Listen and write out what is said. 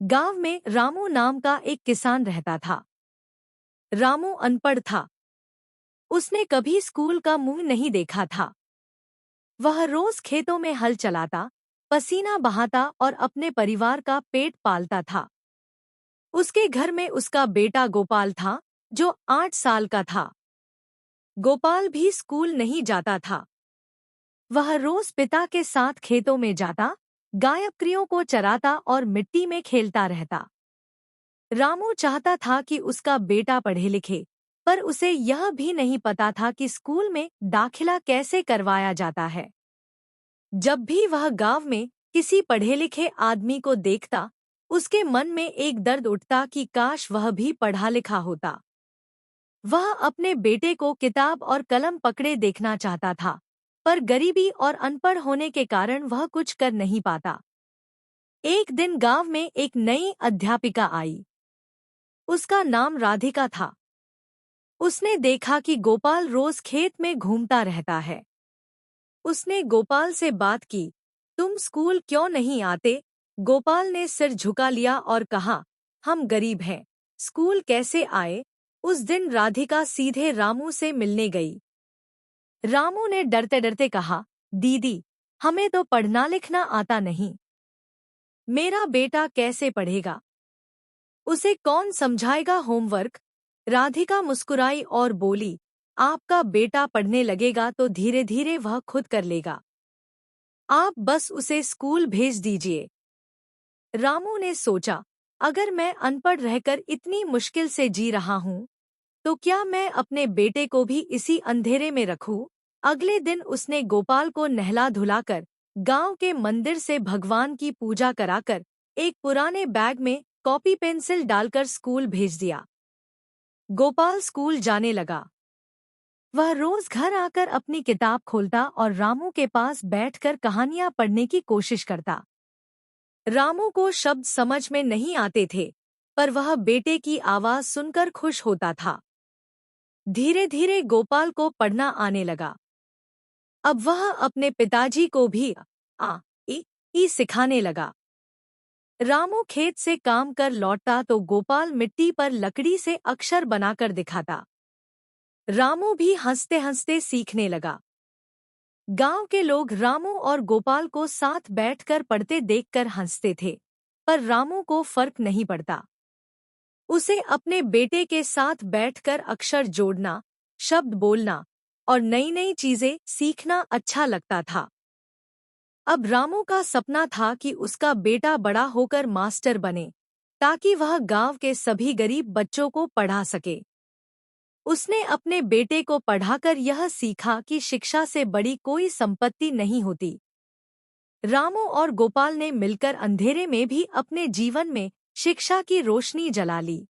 गांव में रामू नाम का एक किसान रहता था। रामू अनपढ़ था। उसने कभी स्कूल का मुंह नहीं देखा था। वह रोज खेतों में हल चलाता, पसीना बहाता और अपने परिवार का पेट पालता था। उसके घर में उसका बेटा गोपाल था, जो 8 साल का था। गोपाल भी स्कूल नहीं जाता था। वह रोज पिता के साथ खेतों में जाता, गाय बकरियों को चराता और मिट्टी में खेलता रहता। रामू चाहता था कि उसका बेटा पढ़े लिखे, पर उसे यह भी नहीं पता था कि स्कूल में दाखिला कैसे करवाया जाता है। जब भी वह गांव में किसी पढ़े लिखे आदमी को देखता, उसके मन में एक दर्द उठता कि काश वह भी पढ़ा लिखा होता। वह अपने बेटे को किताब और कलम पकड़े देखना चाहता था, पर गरीबी और अनपढ़ होने के कारण वह कुछ कर नहीं पाता। एक दिन गांव में एक नई अध्यापिका आई। उसका नाम राधिका था। उसने देखा कि गोपाल रोज खेत में घूमता रहता है। उसने गोपाल से बात की, तुम स्कूल क्यों नहीं आते? गोपाल ने सिर झुका लिया और कहा, हम गरीब हैं, स्कूल कैसे आए? उस दिन राधिका सीधे रामू से मिलने गई। रामू ने डरते डरते कहा, दीदी, हमें तो पढ़ना लिखना आता नहीं। मेरा बेटा कैसे पढ़ेगा? उसे कौन समझाएगा होमवर्क? राधिका मुस्कुराई और बोली, आपका बेटा पढ़ने लगेगा तो धीरे धीरे वह खुद कर लेगा। आप बस उसे स्कूल भेज दीजिए। रामू ने सोचा, अगर मैं अनपढ़ रहकर इतनी मुश्किल से जी रहा हूँ, तो क्या मैं अपने बेटे को भी इसी अंधेरे में रखूं? अगले दिन उसने गोपाल को नहला धुलाकर गांव के मंदिर से भगवान की पूजा कराकर एक पुराने बैग में कॉपी पेंसिल डालकर स्कूल भेज दिया। गोपाल स्कूल जाने लगा। वह रोज घर आकर अपनी किताब खोलता और रामू के पास बैठकर कहानियां पढ़ने की कोशिश करता। रामू को शब्द समझ में नहीं आते थे, पर वह बेटे की आवाज सुनकर खुश होता था। धीरे धीरे गोपाल को पढ़ना आने लगा। अब वह अपने पिताजी को भी आ ई सिखाने लगा। रामू खेत से काम कर लौटता तो गोपाल मिट्टी पर लकड़ी से अक्षर बनाकर दिखाता। रामू भी हंसते हंसते सीखने लगा। गांव के लोग रामू और गोपाल को साथ बैठकर पढ़ते देखकर हंसते थे, पर रामू को फर्क नहीं पड़ता। उसे अपने बेटे के साथ बैठकर अक्षर जोड़ना, शब्द बोलना और नई नई चीजें सीखना अच्छा लगता था। अब रामू का सपना था कि उसका बेटा बड़ा होकर मास्टर बने, ताकि वह गांव के सभी गरीब बच्चों को पढ़ा सके। उसने अपने बेटे को पढ़ाकर यह सीखा कि शिक्षा से बड़ी कोई संपत्ति नहीं होती। रामू और गोपाल ने मिलकर अंधेरे में भी अपने जीवन में शिक्षा की रोशनी जला ली।